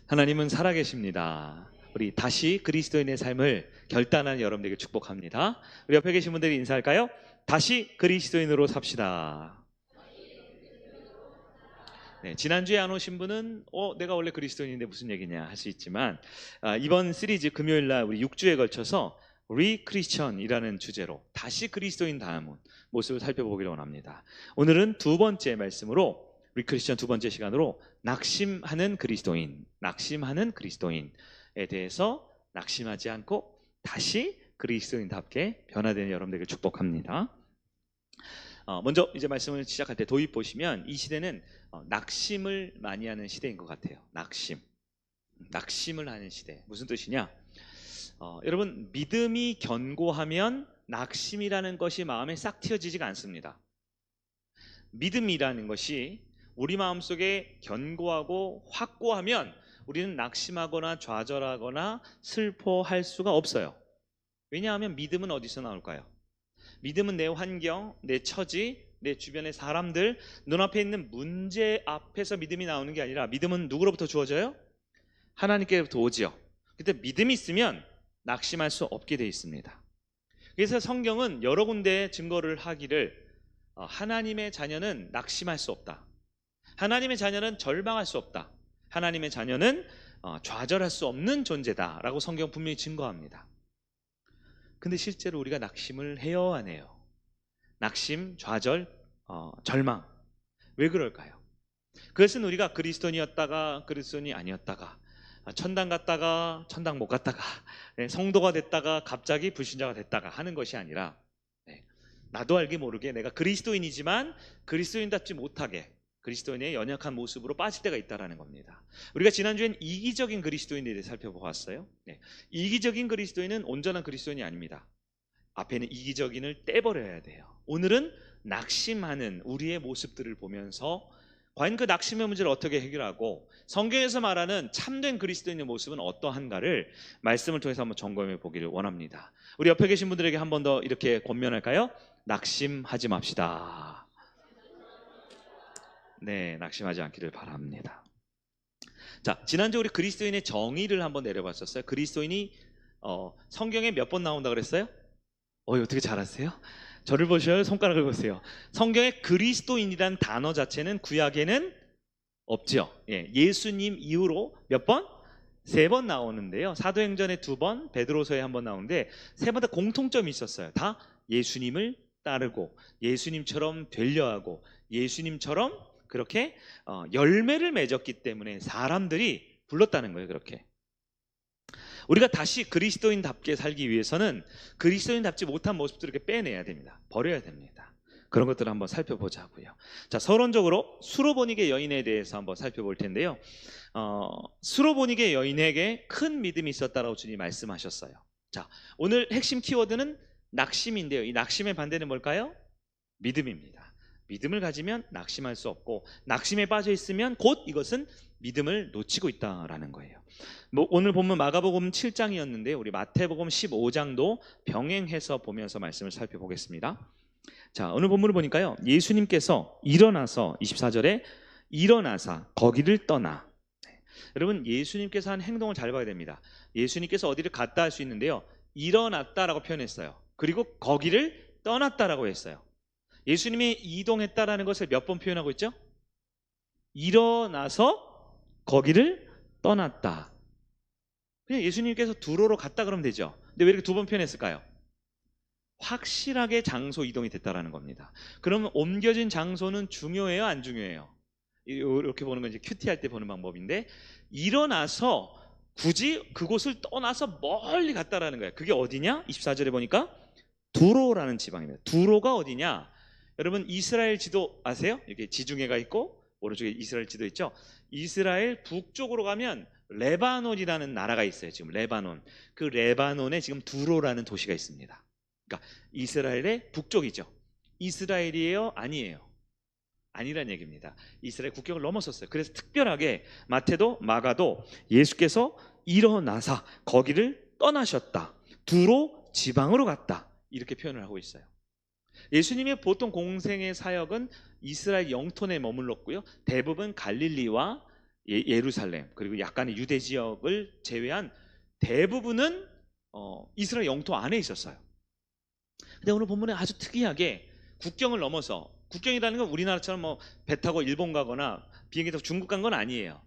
하나님은 살아계십니다. 우리 다시 그리스도인의 삶을 결단하는 여러분들에게 축복합니다. 우리 옆에 계신 분들이 인사할까요? 다시 그리스도인으로 삽시다. 네, 지난주에 안 오신 분은 내가 원래 그리스도인인데 무슨 얘기냐 할 수 있지만, 이번 시리즈 금요일날 우리 6주에 걸쳐서 리크리스천이라는 주제로 다시 그리스도인 다운 모습을 살펴보기를 원합니다. 오늘은 두 번째 말씀으로 리크리스천 두 번째 시간으로 낙심하는 그리스도인에 대해서 낙심하지 않고 다시 그리스도인답게 변화되는 여러분들에게 축복합니다. 먼저 이제 말씀을 시작할 때 도입 보시면 이 시대는 낙심을 많이 하는 시대인 것 같아요. 낙심을 하는 시대. 무슨 뜻이냐? 여러분, 믿음이 견고하면 낙심이라는 것이 마음에 싹 튀어지지가 않습니다. 믿음이라는 것이 우리 마음속에 견고하고 확고하면 우리는 낙심하거나 좌절하거나 슬퍼할 수가 없어요. 왜냐하면 믿음은 어디서 나올까요? 믿음은 내 환경, 내 처지, 내 주변의 사람들, 눈앞에 있는 문제 앞에서 믿음이 나오는 게 아니라, 믿음은 누구로부터 주어져요? 하나님께로부터 오지요. 그때 믿음이 있으면 낙심할 수 없게 되어 있습니다. 그래서 성경은 여러 군데 증거를 하기를 하나님의 자녀는 낙심할 수 없다, 하나님의 자녀는 절망할 수 없다, 하나님의 자녀는 좌절할 수 없는 존재다라고 성경 분명히 증거합니다. 근데 실제로 우리가 낙심을 해요, 안 해요? 낙심, 좌절, 절망. 왜 그럴까요? 그것은 우리가 그리스도인이었다가 그리스도인이 아니었다가, 천당 갔다가 천당 못 갔다가, 성도가 됐다가 갑자기 불신자가 됐다가 하는 것이 아니라, 나도 알게 모르게 내가 그리스도인이지만 그리스도인답지 못하게 그리스도인의 연약한 모습으로 빠질 때가 있다는 겁니다. 우리가 지난주엔 이기적인 그리스도인에 대해 살펴보았어요. 이기적인 그리스도인은 온전한 그리스도인이 아닙니다. 앞에 있는 이기적인을 떼버려야 돼요. 오늘은 낙심하는 우리의 모습들을 보면서 과연 그 낙심의 문제를 어떻게 해결하고 성경에서 말하는 참된 그리스도인의 모습은 어떠한가를 말씀을 통해서 한번 점검해 보기를 원합니다. 우리 옆에 계신 분들에게 한 번 더 이렇게 권면할까요? 낙심하지 맙시다. 네, 낙심하지 않기를 바랍니다. 자, 지난주 우리 그리스도인의 정의를 한번 내려봤었어요. 그리스도인이 성경에 몇 번 나온다 그랬어요? 어떻게 잘 아세요? 저를 보셔요. 손가락을 보세요. 성경에 그리스도인이란 단어 자체는 구약에는 없죠. 예수님 이후로 몇 번? 3번 나오는데요. 사도행전에 2번, 베드로서에 1번 나오는데 3번 다 공통점이 있었어요. 다 예수님을 따르고 예수님처럼 되려 하고 예수님처럼 그렇게 열매를 맺었기 때문에 사람들이 불렀다는 거예요. 그렇게 우리가 다시 그리스도인답게 살기 위해서는 그리스도인답지 못한 모습들을 이렇게 빼내야 됩니다. 버려야 됩니다. 그런 것들을 한번 살펴보자고요. 자, 서론적으로 수로보니게 여인에 대해서 한번 살펴볼 텐데요. 수로보니게 여인에게 큰 믿음이 있었다라고 주님이 말씀하셨어요. 자, 오늘 핵심 키워드는 낙심인데요. 이 낙심의 반대는 뭘까요? 믿음입니다. 믿음을 가지면 낙심할 수 없고, 낙심에 빠져 있으면 곧 이것은 믿음을 놓치고 있다라는 거예요. 오늘 본문 마가복음 7장이었는데 우리 마태복음 15장도 병행해서 보면서 말씀을 살펴보겠습니다. 자, 오늘 본문을 보니까요, 예수님께서 일어나서 24절에 일어나사 거기를 떠나. 여러분, 예수님께서 한 행동을 잘 봐야 됩니다. 예수님께서 어디를 갔다 할 수 있는데요, 일어났다라고 표현했어요. 그리고 거기를 떠났다라고 했어요. 예수님이 이동했다라는 것을 몇 번 표현하고 있죠? 일어나서 거기를 떠났다. 그냥 예수님께서 두로로 갔다 그러면 되죠. 근데 왜 이렇게 2번 표현했을까요? 확실하게 장소 이동이 됐다라는 겁니다. 그러면 옮겨진 장소는 중요해요, 안 중요해요? 이렇게 보는 건 이제 큐티 할 때 보는 방법인데, 일어나서 굳이 그곳을 떠나서 멀리 갔다라는 거예요. 그게 어디냐? 24절에 보니까 두로라는 지방입니다. 두로가 어디냐? 여러분, 이스라엘 지도 아세요? 이렇게 지중해가 있고 오른쪽에 이스라엘 지도 있죠? 이스라엘 북쪽으로 가면 레바논이라는 나라가 있어요. 지금 레바논. 그 레바논에 지금 두로라는 도시가 있습니다. 그러니까 이스라엘의 북쪽이죠. 이스라엘이에요? 아니에요? 아니란 얘기입니다. 이스라엘 국경을 넘었었어요. 그래서 특별하게 마태도 마가도 예수께서 일어나사 거기를 떠나셨다, 두로 지방으로 갔다, 이렇게 표현을 하고 있어요. 예수님의 보통 공생의 사역은 이스라엘 영토 내에 머물렀고요, 대부분 갈릴리와 예루살렘 그리고 약간의 유대 지역을 제외한 대부분은 이스라엘 영토 안에 있었어요. 근데 오늘 본문에 아주 특이하게 국경을 넘어서, 국경이라는 건 우리나라처럼 뭐 배 타고 일본 가거나 비행기 타고 중국 간 건 아니에요.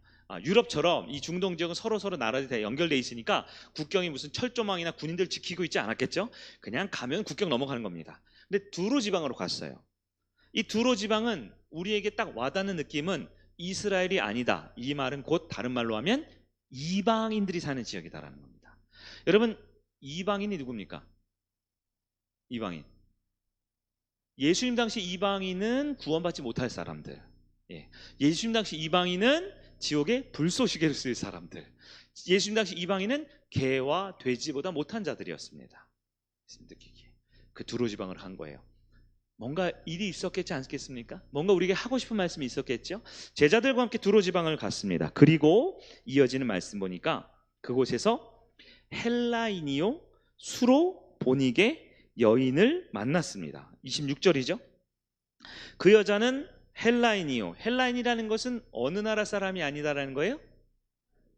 유럽처럼 이 중동 지역은 서로 나라들이 다 연결돼 있으니까 국경이 무슨 철조망이나 군인들 지키고 있지 않았겠죠? 그냥 가면 국경 넘어가는 겁니다. 근데 두로 지방으로 갔어요. 이 두로 지방은 우리에게 딱 와닿는 느낌은 이스라엘이 아니다. 이 말은 곧 다른 말로 하면 이방인들이 사는 지역이다라는 겁니다. 여러분, 이방인이 누굽니까? 이방인. 예수님 당시 이방인은 구원받지 못할 사람들. 예수님 당시 이방인은 지옥의 불쏘시개를 쓸 사람들. 예수님 당시 이방인은 개와 돼지보다 못한 자들이었습니다. 느끼기에. 그 두로 지방을 한 거예요. 뭔가 일이 있었겠지 않겠습니까? 뭔가 우리에게 하고 싶은 말씀이 있었겠죠? 제자들과 함께 두로 지방을 갔습니다. 그리고 이어지는 말씀 보니까 그곳에서 헬라인이요 수로 보니게 여인을 만났습니다. 26절이죠. 그 여자는 헬라인이요. 헬라인이라는 것은 어느 나라 사람이 아니다라는 거예요?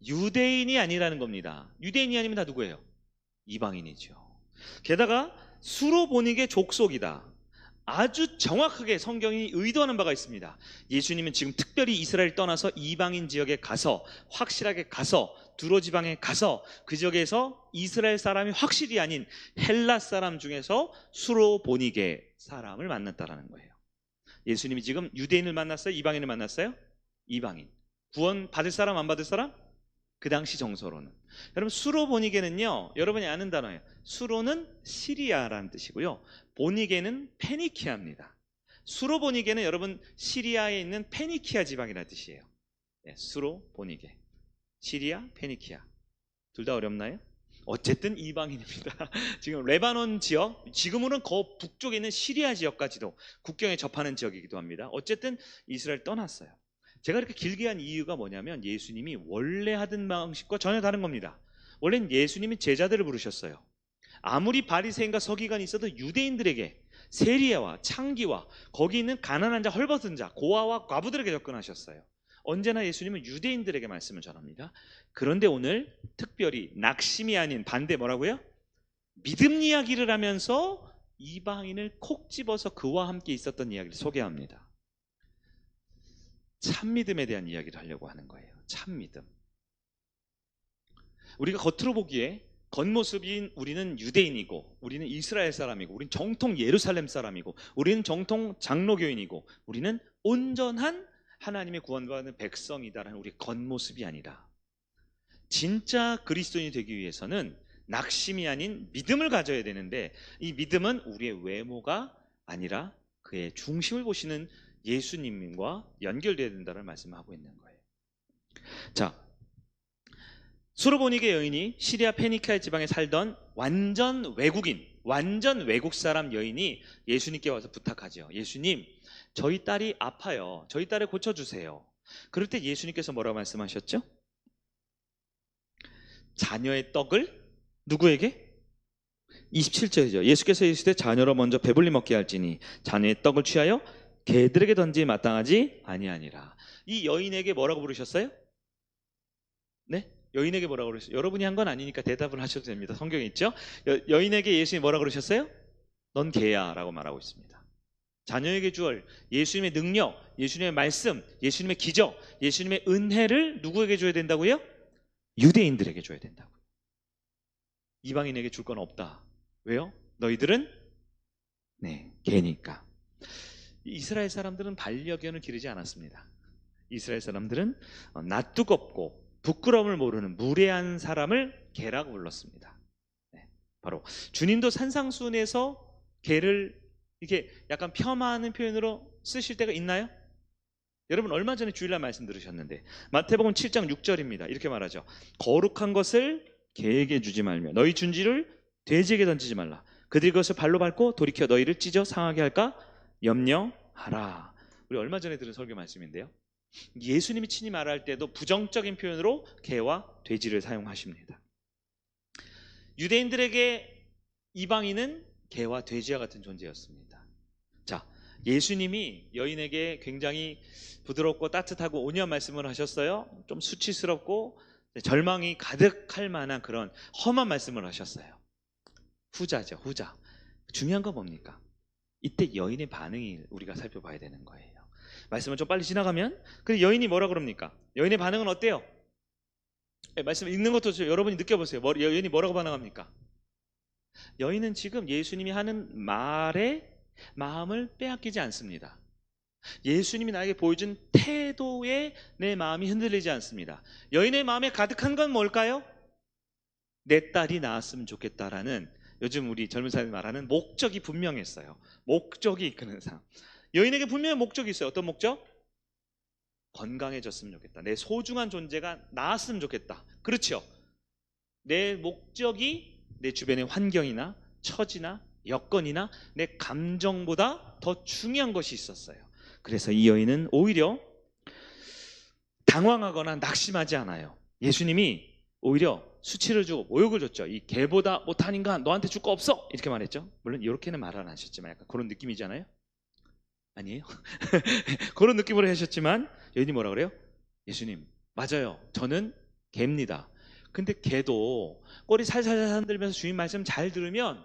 유대인이 아니라는 겁니다. 유대인이 아니면 다 누구예요? 이방인이죠. 게다가 수로 보니게 족속이다. 아주 정확하게 성경이 의도하는 바가 있습니다. 예수님은 지금 특별히 이스라엘 떠나서 이방인 지역에 가서, 확실하게 가서, 두로 지방에 가서 그 지역에서 이스라엘 사람이 확실히 아닌 헬라 사람 중에서 수로 보니게 사람을 만났다라는 거예요. 예수님이 지금 유대인을 만났어요? 이방인을 만났어요? 이방인. 구원 받을 사람 안 받을 사람? 그 당시 정서로는. 여러분, 수로 보니게는요, 여러분이 아는 단어예요. 수로는 시리아라는 뜻이고요, 보니게는 페니키아입니다. 수로 보니게는 여러분 시리아에 있는 페니키아 지방이라는 뜻이에요. 수로 보니게, 시리아, 페니키아. 둘 다 어렵나요? 어쨌든 이방인입니다. 지금 레바논 지역, 지금은 그 북쪽에 있는 시리아 지역까지도 국경에 접하는 지역이기도 합니다. 어쨌든 이스라엘 떠났어요. 제가 이렇게 길게 한 이유가 뭐냐면 예수님이 원래 하던 방식과 전혀 다른 겁니다. 원래는 예수님이 제자들을 부르셨어요. 아무리 바리새인과 서기관이 있어도 유대인들에게, 세리야와 창기와 거기 있는 가난한 자, 헐벗은 자, 고아와 과부들에게 접근하셨어요. 언제나 예수님은 유대인들에게 말씀을 전합니다. 그런데 오늘 특별히 낙심이 아닌 반대, 뭐라고요? 믿음 이야기를 하면서 이방인을 콕 집어서 그와 함께 있었던 이야기를 소개합니다. 참 믿음에 대한 이야기를 하려고 하는 거예요. 참 믿음. 우리가 겉으로 보기에 겉모습인 우리는 유대인이고, 우리는 이스라엘 사람이고, 우리는 정통 예루살렘 사람이고, 우리는 정통 장로교인이고, 우리는 온전한 하나님의 구원받는 백성이다라는 우리 겉모습이 아니라, 진짜 그리스도인이 되기 위해서는 낙심이 아닌 믿음을 가져야 되는데, 이 믿음은 우리의 외모가 아니라 그의 중심을 보시는 예수님과 연결되어야 된다는 말씀을 하고 있는 거예요. 자, 수로보니게 여인이 시리아 페니키아 지방에 살던 완전 외국인, 완전 외국 사람 여인이 예수님께 와서 부탁하죠. 예수님, 저희 딸이 아파요. 저희 딸을 고쳐주세요. 그럴 때 예수님께서 뭐라고 말씀하셨죠? 자녀의 떡을 누구에게? 27절이죠. 예수께서 이르시되 자녀로 먼저 배불리 먹게 할지니 자녀의 떡을 취하여 개들에게 던지 마땅하지 아니하니라. 이 여인에게 뭐라고 부르셨어요? 네? 여인에게 뭐라고 그러셨어요? 여러분이 한 건 아니니까 대답을 하셔도 됩니다. 성경에 있죠? 여인에게 예수님이 뭐라고 그러셨어요? 넌 개야 라고 말하고 있습니다. 자녀에게 주얼 예수님의 능력, 예수님의 말씀, 예수님의 기적, 예수님의 은혜를 누구에게 줘야 된다고요? 유대인들에게 줘야 된다고요. 이방인에게 줄 건 없다. 왜요? 너희들은 개니까. 이스라엘 사람들은 반려견을 기르지 않았습니다. 이스라엘 사람들은 낯뜨겁고 부끄러움을 모르는 무례한 사람을 개라고 불렀습니다. 바로 주님도 산상수훈에서 개를 이렇게 약간 폄하하는 표현으로 쓰실 때가 있나요? 여러분 얼마 전에 주일날 말씀 들으셨는데 마태복음 7장 6절입니다. 이렇게 말하죠. 거룩한 것을 개에게 주지 말며 너희 준지를 돼지에게 던지지 말라. 그들이 그것을 발로 밟고 돌이켜 너희를 찢어 상하게 할까 염려하라. 우리 얼마 전에 들은 설교 말씀인데요, 예수님이 친히 말할 때도 부정적인 표현으로 개와 돼지를 사용하십니다. 유대인들에게 이방인은 개와 돼지와 같은 존재였습니다. 자, 예수님이 여인에게 굉장히 부드럽고 따뜻하고 온유한 말씀을 하셨어요. 좀 수치스럽고 절망이 가득할 만한 그런 험한 말씀을 하셨어요. 후자죠, 후자. 중요한 건 뭡니까? 이때 여인의 반응이 우리가 살펴봐야 되는 거예요. 말씀을 좀 빨리 지나가면, 근데 여인이 뭐라 그럽니까? 여인의 반응은 어때요? 말씀 읽는 것도 여러분이 느껴보세요. 여인이 뭐라고 반응합니까? 여인은 지금 예수님이 하는 말에 마음을 빼앗기지 않습니다. 예수님이 나에게 보여준 태도에 내 마음이 흔들리지 않습니다. 여인의 마음에 가득한 건 뭘까요? 내 딸이 나았으면 좋겠다라는, 요즘 우리 젊은 사람이 말하는 목적이 분명했어요. 목적이 이끄는 삶. 여인에게 분명히 목적이 있어요. 어떤 목적? 건강해졌으면 좋겠다. 내 소중한 존재가 나았으면 좋겠다. 그렇죠? 내 목적이 내 주변의 환경이나 처지나 여건이나 내 감정보다 더 중요한 것이 있었어요. 그래서 이 여인은 오히려 당황하거나 낙심하지 않아요. 예수님이 오히려 수치를 주고 모욕을 줬죠. 이 개보다 못한 인간, 너한테 줄 거 없어, 이렇게 말했죠. 물론 이렇게는 말 안 하셨지만 약간 그런 느낌이잖아요. 아니에요? 그런 느낌으로 하셨지만 여인이 뭐라 그래요? 예수님, 맞아요, 저는 개입니다. 근데 개도 꼬리 살살살 흔들면서 주인 말씀 잘 들으면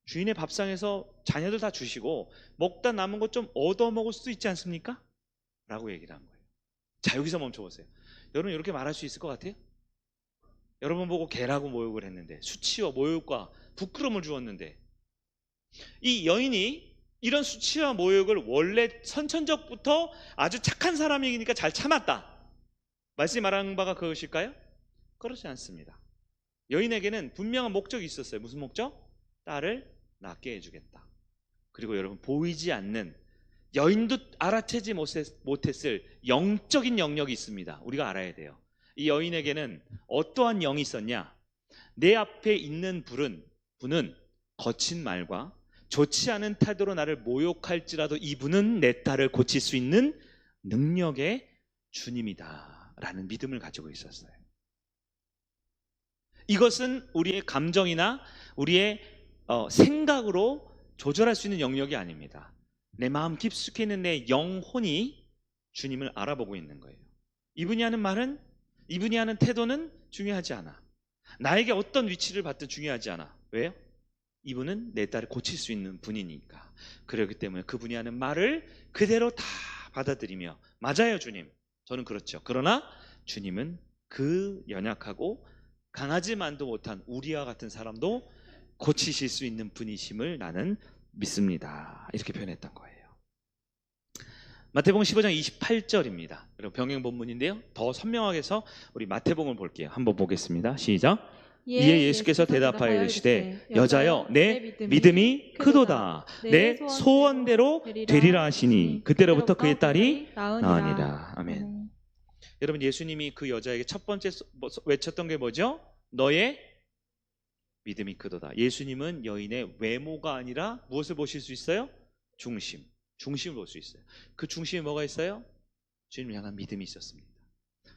주인의 밥상에서 자녀들 다 주시고 먹다 남은 것 좀 얻어 먹을 수도 있지 않습니까? 라고 얘기를 한 거예요. 자, 여기서 멈춰보세요. 여러분 이렇게 말할 수 있을 것 같아요? 여러분 보고 개라고 모욕을 했는데, 수치와 모욕과 부끄러움을 주었는데, 이 여인이 이런 수치와 모욕을 원래 선천적부터 아주 착한 사람이니까 잘 참았다, 말씀이 말하는 바가 그것일까요? 그렇지 않습니다. 여인에게는 분명한 목적이 있었어요. 무슨 목적? 딸을 낳게 해주겠다. 그리고 여러분, 보이지 않는, 여인도 알아채지 못했을 영적인 영역이 있습니다. 우리가 알아야 돼요. 이 여인에게는 어떠한 영이 있었냐? 내 앞에 있는 분은 거친 말과 좋지 않은 태도로 나를 모욕할지라도 이분은 내 딸을 고칠 수 있는 능력의 주님이다 라는 믿음을 가지고 있었어요. 이것은 우리의 감정이나 우리의 생각으로 조절할 수 있는 영역이 아닙니다. 내 마음 깊숙이 있는 내 영혼이 주님을 알아보고 있는 거예요. 이분이 하는 말은, 이분이 하는 태도는 중요하지 않아. 나에게 어떤 위치를 받든 중요하지 않아. 왜요? 이분은 내 딸을 고칠 수 있는 분이니까. 그렇기 때문에 그분이 하는 말을 그대로 다 받아들이며, 맞아요 주님, 저는 그렇죠. 그러나 주님은 그 연약하고 강하지만도 못한 우리와 같은 사람도 고치실 수 있는 분이심을 나는 믿습니다. 이렇게 표현했던 거예요. 마태복음 15장 28절입니다. 여러분 병행 본문인데요. 더 선명하게 해서 우리 마태복음을 볼게요. 한번 보겠습니다. 시작. 이에 예수께서 대답하여 이르시되 여자여, 내 믿음이 크도다. 내 소원대로 되리라 하시니 그때로부터 그의 딸이 나으니라. 아멘. 여러분, 예수님이 그 여자에게 첫 번째 외쳤던 게 뭐죠? 너의 믿음이 크도다. 예수님은 여인의 외모가 아니라 무엇을 보실 수 있어요? 중심을 볼 수 있어요. 그 중심에 뭐가 있어요? 주님을 향한 믿음이 있었습니다.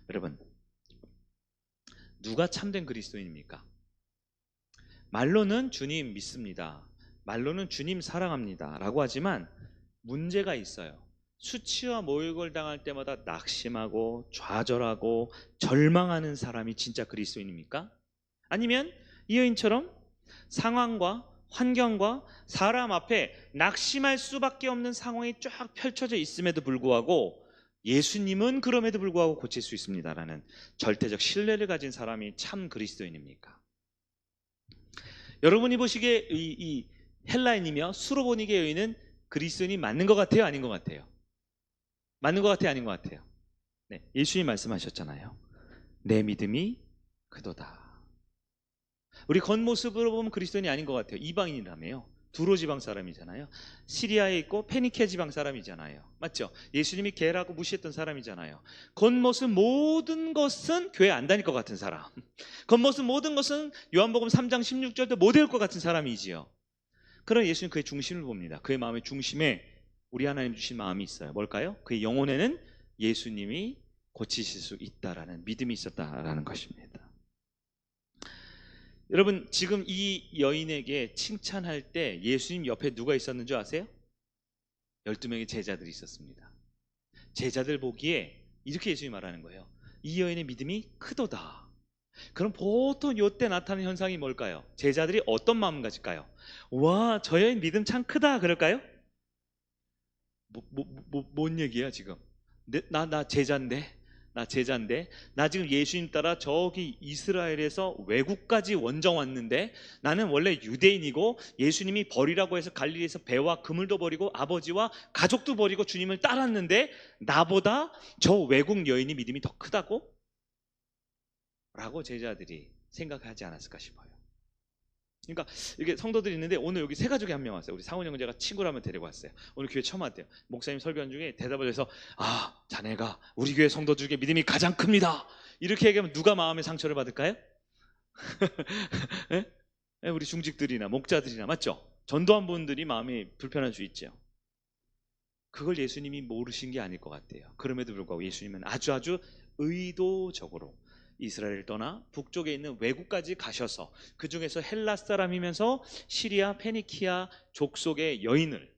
여러분, 누가 참된 그리스도인입니까? 말로는 주님 믿습니다, 말로는 주님 사랑합니다 라고 하지만 문제가 있어요. 수치와 모욕을 당할 때마다 낙심하고 좌절하고 절망하는 사람이 진짜 그리스도인입니까? 아니면 이 여인처럼 상황과 환경과 사람 앞에 낙심할 수밖에 없는 상황이 쫙 펼쳐져 있음에도 불구하고 예수님은 그럼에도 불구하고 고칠 수 있습니다라는 절대적 신뢰를 가진 사람이 참 그리스도인입니까? 여러분이 보시기에 이 헬라인이며 수로보니게 여인은 그리스도인이 맞는 것 같아요? 아닌 것 같아요? 맞는 것 같아요? 아닌 것 같아요? 네, 예수님 말씀하셨잖아요. 내 믿음이 크도다. 우리 겉모습으로 보면 그리스도인이 아닌 것 같아요. 이방인이라며요. 두로 지방 사람이잖아요. 시리아에 있고 페니케 지방 사람이잖아요. 맞죠? 예수님이 개라고 무시했던 사람이잖아요. 겉모습 모든 것은 교회 안 다닐 것 같은 사람. 겉모습 모든 것은 요한복음 3장 16절도 못 외울 것 같은 사람이지요. 그러나 예수님 그의 중심을 봅니다. 그의 마음의 중심에 우리 하나님 주신 마음이 있어요. 뭘까요? 그의 영혼에는 예수님이 고치실 수 있다라는 믿음이 있었다라는 것입니다. 여러분, 지금 이 여인에게 칭찬할 때 예수님 옆에 누가 있었는 줄 아세요? 12명의 제자들이 있었습니다. 제자들 보기에 이렇게 예수님이 말하는 거예요. 이 여인의 믿음이 크도다. 그럼 보통 이때 나타나는 현상이 뭘까요? 제자들이 어떤 마음 가질까요? 와, 저 여인 믿음 참 크다 그럴까요? 뭔 얘기야 지금? 나 제자인데, 나 지금 예수님 따라 저기 이스라엘에서 외국까지 원정 왔는데, 나는 원래 유대인이고 예수님이 버리라고 해서 갈릴리에서 배와 그물도 버리고 아버지와 가족도 버리고 주님을 따랐는데, 나보다 저 외국 여인이 믿음이 더 크다고? 라고 제자들이 생각하지 않았을까 싶어요. 그러니까 이게 성도들이 있는데, 오늘 여기 세 가족이 한 명 왔어요. 우리 상훈 형제가 친구를 한번 데리고 왔어요. 오늘 교회 처음 왔대요. 목사님 설교한 중에 대답을 해서, 아, 자네가 우리 교회 성도 중에 믿음이 가장 큽니다, 이렇게 얘기하면 누가 마음의 상처를 받을까요? 예? 우리 중직들이나 목자들이나, 맞죠? 전도한 분들이 마음이 불편할 수 있죠. 그걸 예수님이 모르신 게 아닐 것 같아요. 그럼에도 불구하고 예수님은 아주 의도적으로 이스라엘을 떠나 북쪽에 있는 외국까지 가셔서, 그 중에서 헬라 사람이면서 시리아 페니키아 족속의 여인을,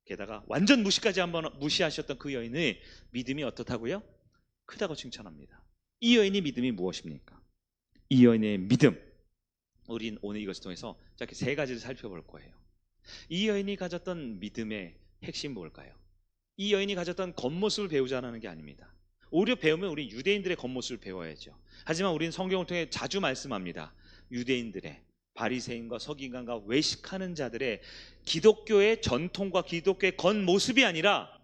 게다가 완전 무시까지 한번 무시하셨던 그 여인의 믿음이 어떻다고요? 크다고 칭찬합니다. 이 여인의 믿음이 무엇입니까? 이 여인의 믿음, 우린 오늘 이것을 통해서 이렇게 세 가지를 살펴볼 거예요. 이 여인이 가졌던 믿음의 핵심이 뭘까요? 이 여인이 가졌던 겉모습을 배우자는 게 아닙니다. 오히려 배우면 우리 유대인들의 겉모습을 배워야죠. 하지만 우리는 성경을 통해 자주 말씀합니다. 유대인들의, 바리새인과 서기관과 외식하는 자들의 기독교의 전통과 기독교의 겉모습이 아니라,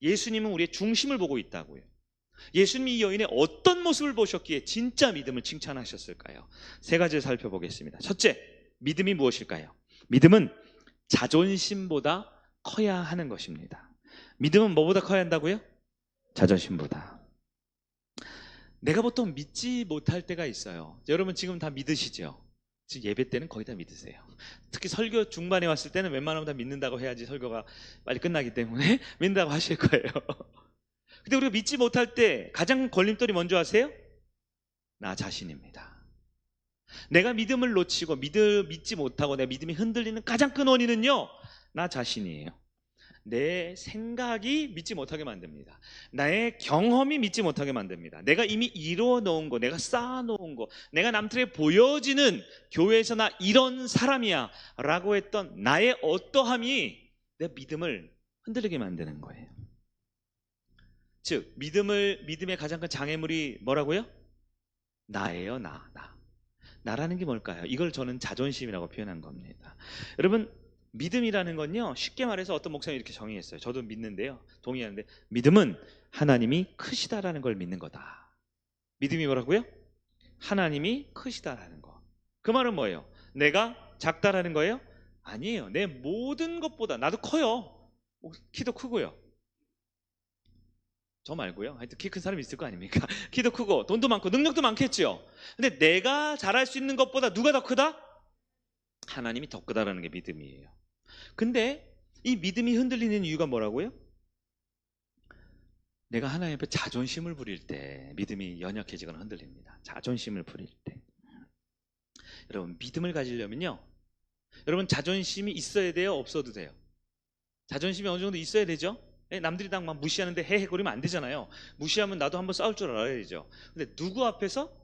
예수님은 우리의 중심을 보고 있다고요. 예수님이 이 여인의 어떤 모습을 보셨기에 진짜 믿음을 칭찬하셨을까요? 세 가지를 살펴보겠습니다. 첫째, 믿음이 무엇일까요? 믿음은 자존심보다 커야 하는 것입니다. 믿음은 뭐보다 커야 한다고요? 자존심보다. 내가 보통 믿지 못할 때가 있어요. 여러분 지금 다 믿으시죠? 지금 예배 때는 거의 다 믿으세요. 특히 설교 중반에 왔을 때는 웬만하면 다 믿는다고 해야지 설교가 빨리 끝나기 때문에 믿는다고 하실 거예요. 근데 우리가 믿지 못할 때 가장 걸림돌이 뭔지 아세요? 나 자신입니다. 내가 믿음을 놓치고 믿지 못하고 내 믿음이 흔들리는 가장 큰 원인은요, 나 자신이에요. 내 생각이 믿지 못하게 만듭니다. 나의 경험이 믿지 못하게 만듭니다. 내가 이미 이루어 놓은 거, 내가 쌓아 놓은 거, 내가 남들에게 보여지는, 교회에서 나 이런 사람이야 라고 했던 나의 어떠함이 내 믿음을 흔들리게 만드는 거예요. 즉 믿음의 가장 큰 장애물이 뭐라고요? 나예요. 나라는 게 뭘까요? 이걸 저는 자존심이라고 표현한 겁니다. 여러분, 믿음이라는 건요, 쉽게 말해서 어떤 목사님이 이렇게 정의했어요. 저도 믿는데요, 동의하는데, 믿음은 하나님이 크시다라는 걸 믿는 거다. 믿음이 뭐라고요? 하나님이 크시다라는 거. 그 말은 뭐예요? 내가 작다라는 거예요? 아니에요. 내 모든 것보다 나도 커요. 키도 크고요. 저 말고요. 하여튼 키 큰 사람이 있을 거 아닙니까? 키도 크고 돈도 많고 능력도 많겠죠. 근데 내가 잘할 수 있는 것보다 누가 더 크다? 하나님이 더 크다라는 게 믿음이에요. 근데 이 믿음이 흔들리는 이유가 뭐라고요? 내가 하나님 앞에 자존심을 부릴 때 믿음이 연약해지거나 흔들립니다. 자존심을 부릴 때. 여러분, 믿음을 가지려면요, 여러분 자존심이 있어야 돼요? 없어도 돼요? 자존심이 어느 정도 있어야 되죠? 남들이 딱 막 무시하는데 헤헤거리면 안 되잖아요. 무시하면 나도 한번 싸울 줄 알아야죠. 근데 누구 앞에서?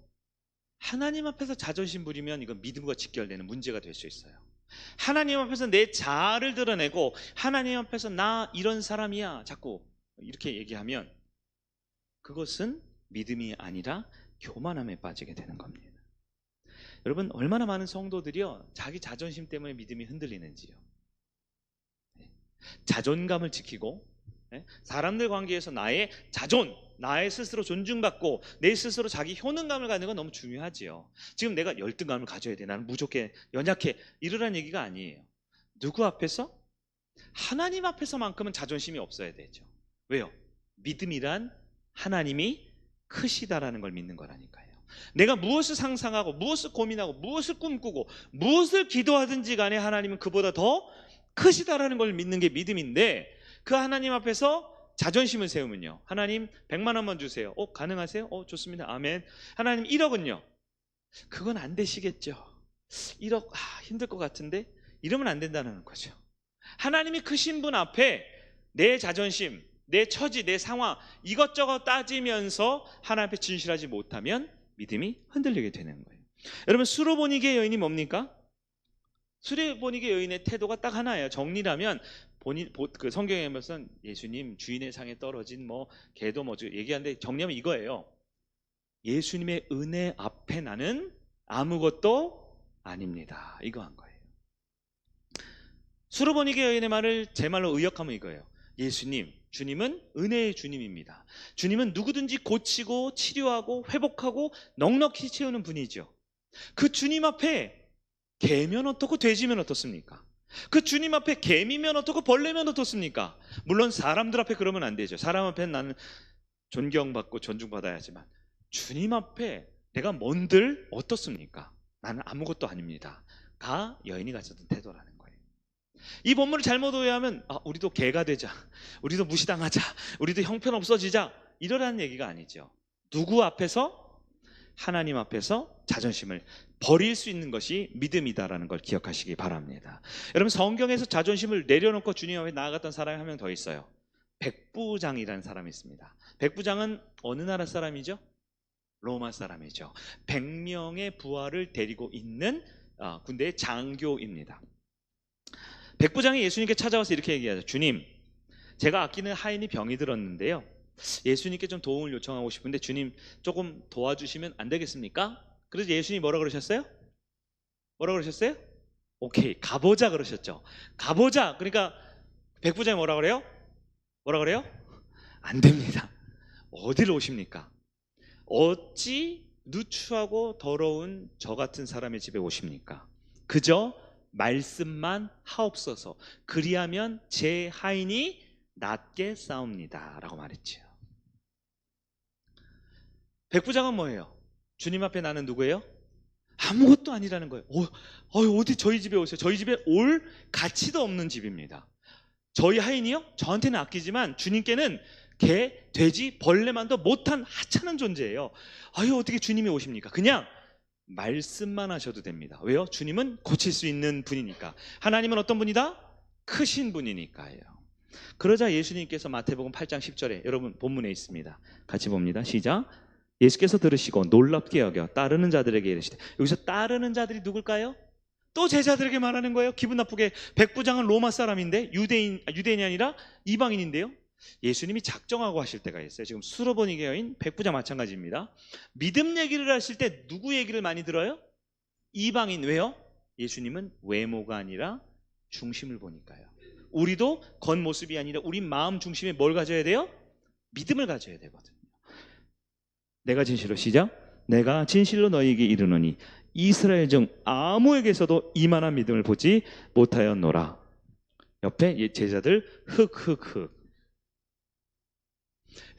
하나님 앞에서 자존심 부리면 이건 믿음과 직결되는 문제가 될 수 있어요. 하나님 앞에서 내 자아를 드러내고 하나님 앞에서 나 이런 사람이야 자꾸 이렇게 얘기하면 그것은 믿음이 아니라 교만함에 빠지게 되는 겁니다. 여러분, 얼마나 많은 성도들이요, 자기 자존심 때문에 믿음이 흔들리는지요. 자존감을 지키고 사람들 관계에서 나의 나의 스스로 존중받고 내 스스로 자기 효능감을 갖는 건 너무 중요하지요. 지금 내가 열등감을 가져야 돼, 나는 무조건 연약해, 이러란 얘기가 아니에요. 누구 앞에서? 하나님 앞에서만큼은 자존심이 없어야 되죠. 왜요? 믿음이란 하나님이 크시다라는 걸 믿는 거라니까요. 내가 무엇을 상상하고 무엇을 고민하고 무엇을 꿈꾸고 무엇을 기도하든지 간에 하나님은 그보다 더 크시다라는 걸 믿는 게 믿음인데, 그 하나님 앞에서 자존심을 세우면요, 하나님 100만 원만 주세요. 가능하세요? 좋습니다. 아멘. 하나님 1억은요? 그건 안 되시겠죠. 1억 힘들 것 같은데, 이러면 안 된다는 거죠. 하나님이 크신 분 앞에 내 자존심, 내 처지, 내 상황 이것저것 따지면서 하나님 앞에 진실하지 못하면 믿음이 흔들리게 되는 거예요. 여러분, 수로보니게 여인이 뭡니까? 수로보니게 여인의 태도가 딱 하나예요. 정리라면 그 성경에 보면 예수님 주인의 상에 떨어진 뭐 개도 뭐 얘기하는데 정리하면 이거예요. 예수님의 은혜 앞에 나는 아무것도 아닙니다. 이거 한 거예요. 수로보니게 여인의 말을 제 말로 의역하면 이거예요. 예수님, 주님은 은혜의 주님입니다. 주님은 누구든지 고치고 치료하고 회복하고 넉넉히 채우는 분이죠. 그 주님 앞에 개면 어떻고 돼지면 어떻습니까? 그 주님 앞에 개미면 어떻고 벌레면 어떻습니까? 물론 사람들 앞에 그러면 안 되죠. 사람 앞에 나는 존경받고 존중받아야 하지만 주님 앞에 내가 뭔들 어떻습니까? 나는 아무것도 아닙니다. 가 여인이 가졌던 태도라는 거예요. 이 본문을 잘못 오해하면 우리도 개가 되자, 우리도 무시당하자, 우리도 형편없어지자 이러라는 얘기가 아니죠. 누구 앞에서? 하나님 앞에서 자존심을 버릴 수 있는 것이 믿음이다라는 걸 기억하시기 바랍니다. 여러분, 성경에서 자존심을 내려놓고 주님 앞에 나아갔던 사람이 한 명 더 있어요. 백부장이라는 사람이 있습니다. 백부장은 어느 나라 사람이죠? 로마 사람이죠. 100명의 부하를 데리고 있는 군대의 장교입니다. 백부장이 예수님께 찾아와서 이렇게 얘기하죠. 주님, 제가 아끼는 하인이 병이 들었는데요, 예수님께 좀 도움을 요청하고 싶은데 주님 조금 도와주시면 안 되겠습니까? 그래서 예수님이 뭐라 그러셨어요? 뭐라 그러셨어요? 오케이, 가보자 그러셨죠. 가보자. 그러니까 백부장이 뭐라 그래요? 뭐라 그래요? 안 됩니다. 어디로 오십니까? 어찌 누추하고 더러운 저 같은 사람의 집에 오십니까? 그저 말씀만 하옵소서. 그리하면 제 하인이 낫게 싸웁니다 라고 말했지요. 백부장은 뭐예요? 주님 앞에 나는 누구예요? 아무것도 아니라는 거예요. 어디 저희 집에 오세요? 저희 집에 올 가치도 없는 집입니다. 저희 하인이요? 저한테는 아끼지만 주님께는 개, 돼지, 벌레만도 못한 하찮은 존재예요. 어떻게 주님이 오십니까? 그냥 말씀만 하셔도 됩니다. 왜요? 주님은 고칠 수 있는 분이니까. 하나님은 어떤 분이다? 크신 분이니까요. 그러자 예수님께서 마태복음 8장 10절에 여러분 본문에 있습니다. 같이 봅니다. 시작. 예수께서 들으시고 놀랍게 여겨 따르는 자들에게 이르시되, 여기서 따르는 자들이 누굴까요? 또 제자들에게 말하는 거예요. 기분 나쁘게. 백부장은 로마 사람인데 유대인이 아니라 이방인인데요. 예수님이 작정하고 하실 때가 있어요. 지금 수로보니게 여인, 백부장 마찬가지입니다. 믿음 얘기를 하실 때 누구 얘기를 많이 들어요? 이방인. 왜요? 예수님은 외모가 아니라 중심을 보니까요. 우리도 겉모습이 아니라 우리 마음 중심에 뭘 가져야 돼요? 믿음을 가져야 되거든요. 내가 진실로, 시작. 내가 진실로 너희에게 이르노니 이스라엘 중 아무에게서도 이만한 믿음을 보지 못하였노라. 옆에 제자들 흑흑흑.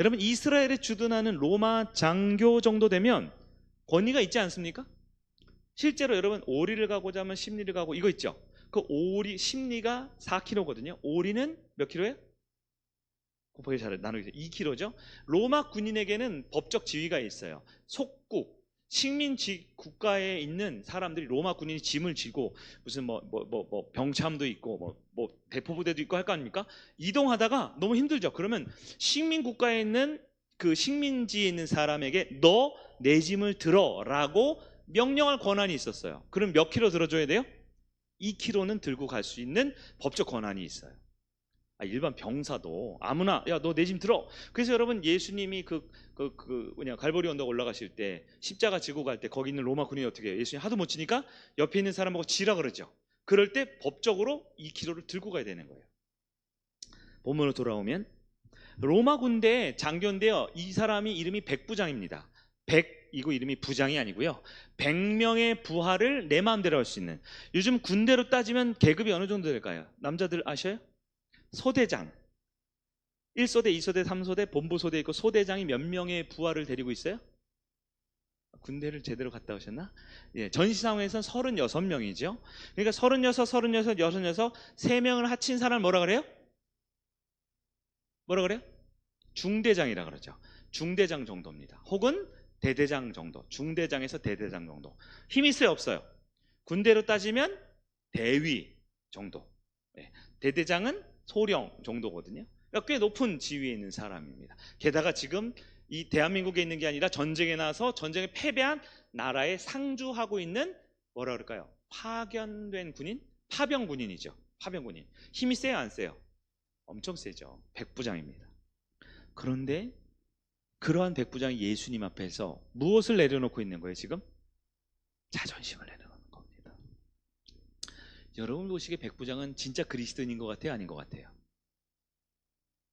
여러분, 이스라엘에 주둔하는 로마 장교 정도 되면 권위가 있지 않습니까? 실제로 여러분, 오리를 가고자 하면 십리를 가고 이거 있죠. 그 오리 십리가 4kg거든요. 오리는 몇 킬로예요? 곱하기 잘 나누기 2kg죠. 로마 군인에게는 법적 지위가 있어요. 속국, 식민 국가에 있는 사람들이 로마 군인이 짐을 지고 무슨 병참도 있고 뭐 대포부대도 있고 할 거 아닙니까? 이동하다가 너무 힘들죠. 그러면 식민 국가에 있는 그 식민지에 있는 사람에게 너 내 짐을 들어라고 명령할 권한이 있었어요. 그럼 몇 킬로 들어줘야 돼요? 2kg는 들고 갈 수 있는 법적 권한이 있어요. 일반 병사도 아무나 야 너 내 짐 들어. 그래서 여러분, 예수님이 갈보리 언덕 올라가실 때 십자가 지고 갈 때 거기 있는 로마 군인이 어떻게 해요? 예수님 하도 못 지니까 옆에 있는 사람하고 지라 그러죠. 그럴 때 법적으로 2kg를 들고 가야 되는 거예요. 본문으로 돌아오면 로마 군대 장교인데요. 이 사람이 이름이 백부장입니다. 이거 이름이 부장이 아니고요. 100명의 부하를 내 마음대로 할 수 있는. 요즘 군대로 따지면 계급이 어느 정도 될까요? 남자들 아셔요? 소대장, 1소대, 2소대, 3소대, 본부소대 있고 소대장이 몇 명의 부하를 데리고 있어요? 군대를 제대로 갔다 오셨나? 전시상에서는 36명이죠. 그러니까 36, 3명을 합친 사람을 뭐라 그래요? 뭐라 그래요? 중대장이라 그러죠. 중대장 정도입니다. 혹은 대대장 정도. 중대장에서 대대장 정도. 힘이 있어요, 없어요? 군대로 따지면 대위 정도. 대대장은 소령 정도거든요. 꽤 높은 지위에 있는 사람입니다. 게다가 지금 이 대한민국에 있는 게 아니라 전쟁에 나서 전쟁에 패배한 나라에 상주하고 있는 뭐라 그럴까요? 파견된 군인? 파병 군인이죠. 파병 군인. 힘이 세요, 안 세요? 엄청 세죠. 백부장입니다. 그런데 그러한 백부장이 예수님 앞에서 무엇을 내려놓고 있는 거예요, 지금? 자존심을 내려놓는 겁니다. 여러분 보시기에 백부장은 진짜 그리스도인인 것 같아요, 아닌 것 같아요?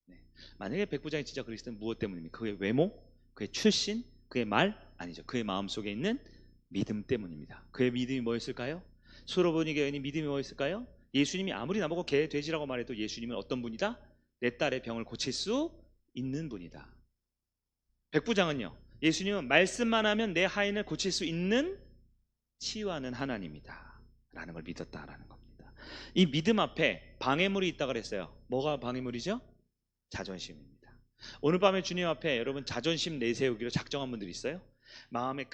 네. 만약에 백부장이 진짜 그리스도는 무엇 때문입니까? 그의 외모, 그의 출신, 그의 말? 아니죠. 그의 마음속에 있는 믿음 때문입니다. 그의 믿음이 뭐였을까요? 수로보니 교인이 믿음이 뭐였을까요? 예수님이 아무리 나보고 개 돼지라고 말해도 예수님은 어떤 분이다? 내 딸의 병을 고칠 수 있는 분이다. 백부장은요, 예수님은 말씀만 하면 내 하인을 고칠 수 있는 치유하는 하나님이다 라는 걸 믿었다라는 겁니다. 이 믿음 앞에 방해물이 있다고 그랬어요. 뭐가 방해물이죠? 자존심입니다. 오늘 밤에 주님 앞에 여러분 자존심 내세우기로 작정한 분들 있어요? 마음에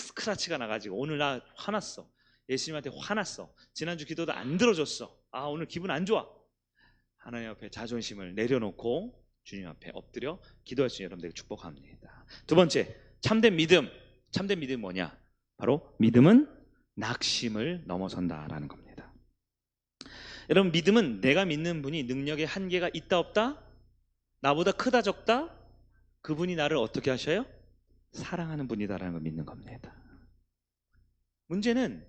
스크라치가 나가지고 오늘 나 화났어, 예수님한테 화났어, 지난주 기도도 안 들어줬어, 오늘 기분 안 좋아. 하나님 앞에 자존심을 내려놓고 주님 앞에 엎드려 기도할 수 있는 여러분들에게 축복합니다. 두 번째, 참된 믿음. 참된 믿음이 뭐냐? 바로 믿음은 낙심을 넘어선다라는 겁니다. 여러분, 믿음은 내가 믿는 분이 능력에 한계가 있다 없다? 나보다 크다 적다? 그분이 나를 어떻게 하셔요? 사랑하는 분이다라는 걸 믿는 겁니다. 문제는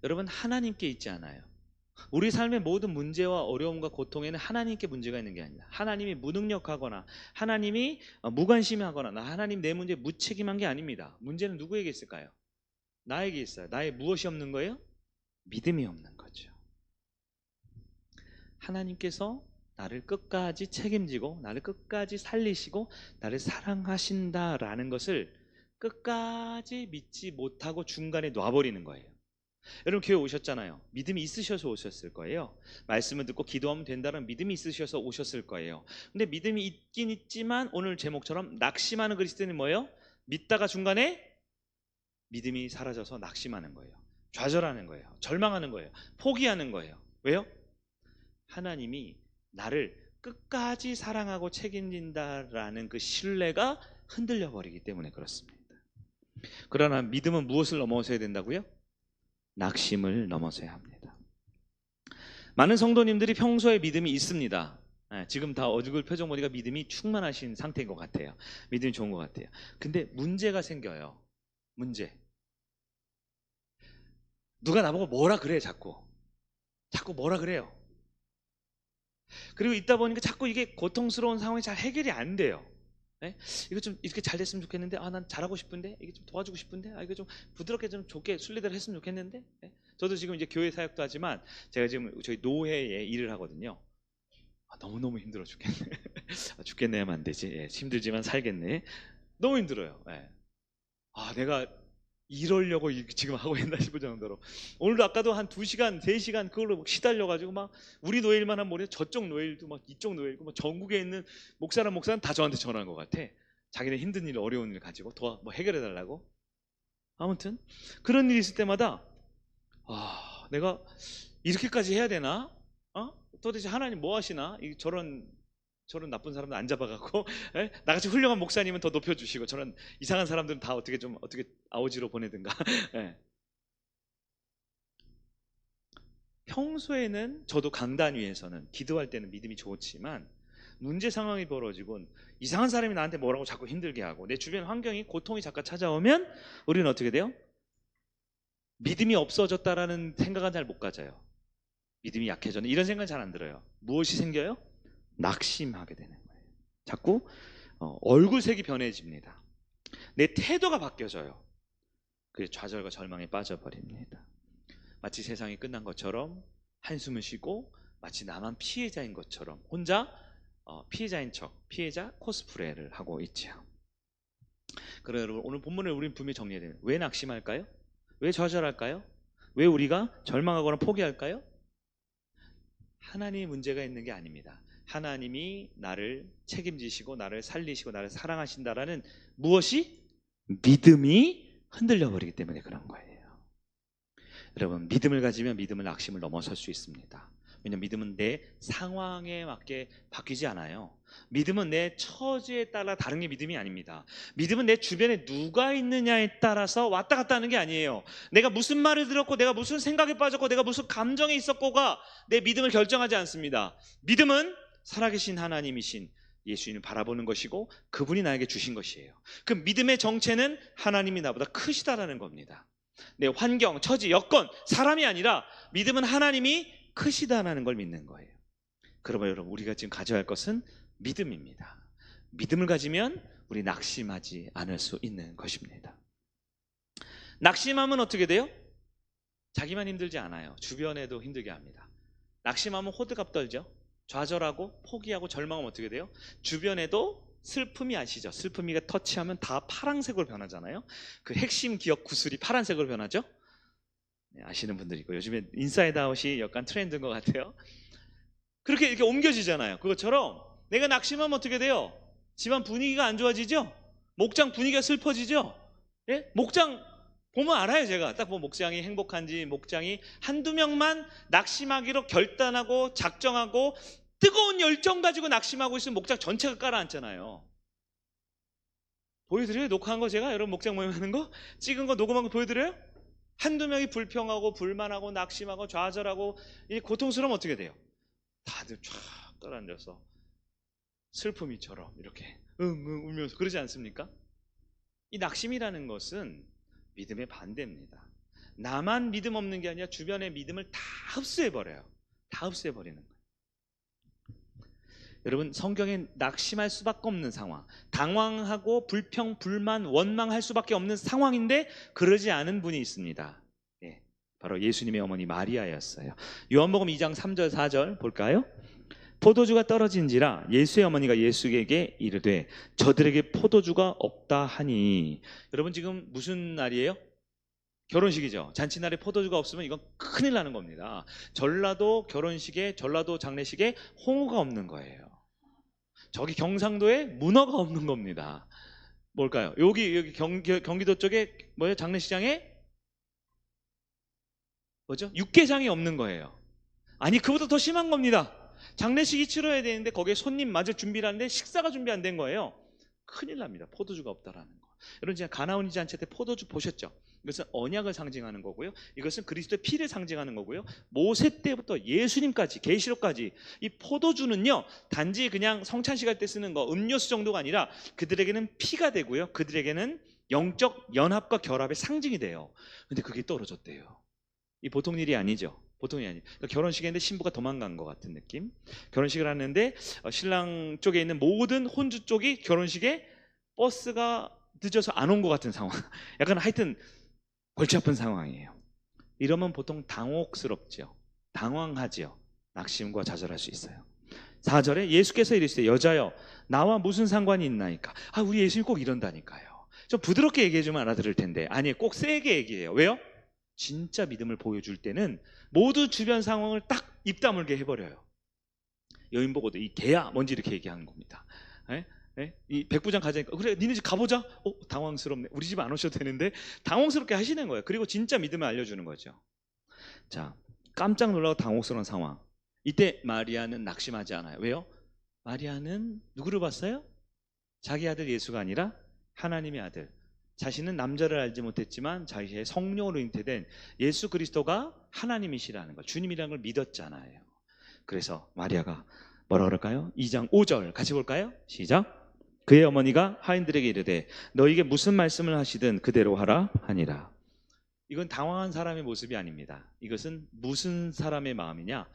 여러분 하나님께 있지 않아요. 우리 삶의 모든 문제와 어려움과 고통에는 하나님께 문제가 있는 게 아니다. 하나님이 무능력하거나 하나님이 무관심하거나 하나님 내 문제에 무책임한 게 아닙니다. 문제는 누구에게 있을까요? 나에게 있어요. 나의 무엇이 없는 거예요? 믿음이 없는 거죠. 하나님께서 나를 끝까지 책임지고 나를 끝까지 살리시고 나를 사랑하신다라는 것을 끝까지 믿지 못하고 중간에 놔버리는 거예요. 여러분 교회 오셨잖아요. 믿음이 있으셔서 오셨을 거예요. 말씀을 듣고 기도하면 된다는 믿음이 있으셔서 오셨을 거예요. 근데 믿음이 있긴 있지만 오늘 제목처럼 낙심하는 그리스도인은 뭐예요? 믿다가 중간에 믿음이 사라져서 낙심하는 거예요. 좌절하는 거예요. 절망하는 거예요. 포기하는 거예요. 왜요? 하나님이 나를 끝까지 사랑하고 책임진다라는 그 신뢰가 흔들려 버리기 때문에 그렇습니다. 그러나 믿음은 무엇을 넘어서야 된다고요? 낙심을 넘어서야 합니다. 많은 성도님들이 평소에 믿음이 있습니다. 지금 다 얼굴 표정 보니까 믿음이 충만하신 상태인 것 같아요. 믿음이 좋은 것 같아요. 근데 문제가 생겨요. 문제. 누가 나보고 뭐라 그래 자꾸 뭐라 그래요. 그리고 있다 보니까 자꾸 이게 고통스러운 상황이 잘 해결이 안 돼요. 네? 이거 좀 이렇게 잘 됐으면 좋겠는데, 난 잘하고 싶은데, 이게 좀 도와주고 싶은데, 이거 좀 부드럽게 좀 좋게 순리대로 했으면 좋겠는데. 네? 저도 지금 이제 교회 사역도 하지만 제가 지금 저희 노회에 일을 하거든요. 너무너무 힘들어 죽겠네. 죽겠네 하면 안 되지. 예, 힘들지만 살겠네. 너무 힘들어요. 예. 내가 이러려고 지금 하고 있나 싶을 정도로. 오늘도 아까도 한 2시간, 3시간 그걸로 시달려가지고 막 우리 노예일만 한 모르겠 저쪽 노예일도 막 이쪽 노예일고 막 전국에 있는 목사는 다 저한테 전화한 것 같아. 자기네 힘든 일, 어려운 일 가지고 해결해달라고. 아무튼 그런 일이 있을 때마다 내가 이렇게까지 해야 되나? 도대체 하나님 뭐 하시나? 저런 나쁜 사람들 안 잡아갖고 나같이 훌륭한 목사님은 더 높여주시고 저런 이상한 사람들은 다 어떻게 아오지로 보내든가. 평소에는 저도 강단 위에서는 기도할 때는 믿음이 좋지만 문제 상황이 벌어지고 이상한 사람이 나한테 뭐라고 자꾸 힘들게 하고 내 주변 환경이 고통이 잠깐 찾아오면 우리는 어떻게 돼요? 믿음이 없어졌다라는 생각은 잘 못 가져요. 믿음이 약해졌네 이런 생각은 잘 안 들어요. 무엇이 생겨요? 낙심하게 되는 거예요. 자꾸 얼굴색이 변해집니다. 내 태도가 바뀌어져요. 그래서 좌절과 절망에 빠져버립니다. 마치 세상이 끝난 것처럼 한숨을 쉬고 마치 나만 피해자인 것처럼 혼자 피해자인 척, 피해자 코스프레를 하고 있죠. 그래서 여러분 오늘 본문을 우리는 분명히 정리해야 돼요. 왜 낙심할까요? 왜 좌절할까요? 왜 우리가 절망하거나 포기할까요? 하나님의 문제가 있는 게 아닙니다. 하나님이 나를 책임지시고 나를 살리시고 나를 사랑하신다라는 무엇이? 믿음이 흔들려 버리기 때문에 그런 거예요. 여러분 믿음을 가지면 믿음을 낙심을 넘어설 수 있습니다. 왜냐하면 믿음은 내 상황에 맞게 바뀌지 않아요. 믿음은 내 처지에 따라 다른 게 믿음이 아닙니다. 믿음은 내 주변에 누가 있느냐에 따라서 왔다 갔다 하는 게 아니에요. 내가 무슨 말을 들었고 내가 무슨 생각에 빠졌고 내가 무슨 감정에 있었고가 내 믿음을 결정하지 않습니다. 믿음은 살아계신 하나님이신 예수님을 바라보는 것이고 그분이 나에게 주신 것이에요. 그 믿음의 정체는 하나님이 나보다 크시다라는 겁니다. 내 환경, 처지, 여건, 사람이 아니라 믿음은 하나님이 크시다라는 걸 믿는 거예요. 그러면 여러분 우리가 지금 가져야 할 것은 믿음입니다. 믿음을 가지면 우리 낙심하지 않을 수 있는 것입니다. 낙심하면 어떻게 돼요? 자기만 힘들지 않아요. 주변에도 힘들게 합니다. 낙심하면 호들갑 떨죠. 좌절하고 포기하고 절망하면 어떻게 돼요? 주변에도 슬픔이 아시죠? 슬픔이가 터치하면 다 파란색으로 변하잖아요. 그 핵심 기억 구슬이 파란색으로 변하죠? 네, 아시는 분들이 있고 요즘에 인사이드 아웃이 약간 트렌드인 것 같아요. 그렇게 이렇게 옮겨지잖아요. 그것처럼 내가 낙심하면 어떻게 돼요? 집안 분위기가 안 좋아지죠? 목장 분위기가 슬퍼지죠? 예? 목장 보면 알아요. 제가 딱 보면 목장이 행복한지, 목장이 한두 명만 낙심하기로 결단하고 작정하고 뜨거운 열정 가지고 낙심하고 있으면 목장 전체가 깔아앉잖아요. 보여드려요? 녹화한 거 제가 여러분 목장 모임 하는 거 찍은 거 녹음한 거 보여드려요? 한두 명이 불평하고 불만하고 낙심하고 좌절하고 이 고통스러우면 어떻게 돼요? 다들 쫙 깔아앉아서 슬픔이처럼 이렇게 응응 울면서 그러지 않습니까? 이 낙심이라는 것은 믿음의 반대입니다. 나만 믿음 없는 게 아니라 주변의 믿음을 다 흡수해버려요. 다 흡수해버리는 거예요. 여러분 성경에 낙심할 수밖에 없는 상황, 당황하고 불평, 불만, 원망할 수밖에 없는 상황인데 그러지 않은 분이 있습니다. 예, 바로 예수님의 어머니 마리아였어요. 요한복음 2장 3절 4절 볼까요? 포도주가 떨어진지라 예수의 어머니가 예수에게 이르되 저들에게 포도주가 없다 하니. 여러분 지금 무슨 날이에요? 결혼식이죠. 잔치날에 포도주가 없으면 이건 큰일 나는 겁니다. 전라도 결혼식에, 전라도 장례식에 홍어가 없는 거예요. 저기 경상도에 문어가 없는 겁니다. 뭘까요? 여기 경기도 쪽에 뭐예요? 장례식장에 뭐죠? 육개장이 없는 거예요. 아니 그보다 더 심한 겁니다. 장례식이 치러야 되는데 거기에 손님 맞을 준비를 하는데 식사가 준비 안 된 거예요. 큰일 납니다. 포도주가 없다라는 거. 여러분 제가 가나오니 잔치 때 포도주 보셨죠? 이것은 언약을 상징하는 거고요. 이것은 그리스도의 피를 상징하는 거고요. 모세 때부터 예수님까지 계시록까지 이 포도주는요 단지 그냥 성찬식 할 때 쓰는 거 음료수 정도가 아니라 그들에게는 피가 되고요. 그들에게는 영적 연합과 결합의 상징이 돼요. 근데 그게 떨어졌대요. 이 보통 일이 아니죠. 보통이 아니에요. 그러니까 결혼식에 있는데 신부가 도망간 것 같은 느낌. 결혼식을 하는데 신랑 쪽에 있는 모든 혼주 쪽이 결혼식에 버스가 늦어서 안 온 것 같은 상황. 약간 하여튼 골치 아픈 상황이에요. 이러면 보통 당혹스럽죠. 당황하죠. 낙심과 좌절할 수 있어요. 4절에 예수께서 이르시되 여자여 나와 무슨 상관이 있나이까. 우리 예수님 꼭 이런다니까요. 좀 부드럽게 얘기해주면 알아들을 텐데 아니 꼭 세게 얘기해요. 왜요? 진짜 믿음을 보여줄 때는 모두 주변 상황을 딱 입 다물게 해버려요. 여인 보고도 이 개야 뭔지 이렇게 얘기하는 겁니다. 에? 에? 이 백부장 가자니까 그래 니네 집 가보자. 당황스럽네. 우리 집 안 오셔도 되는데 당황스럽게 하시는 거예요. 그리고 진짜 믿음을 알려주는 거죠. 자, 깜짝 놀라고 당혹스러운 상황. 이때 마리아는 낙심하지 않아요. 왜요? 마리아는 누구를 봤어요? 자기 아들 예수가 아니라 하나님의 아들. 자신은 남자를 알지 못했지만 자기의 성령으로 잉태된 예수 그리스도가 하나님이시라는 걸, 주님이라는 걸 믿었잖아요. 그래서 마리아가 뭐라 그럴까요? 2장 5절 같이 볼까요? 시작. 그의 어머니가 하인들에게 이르되 너에게 무슨 말씀을 하시든 그대로 하라 하니라. 이건 당황한 사람의 모습이 아닙니다. 이것은 무슨 사람의 마음이냐?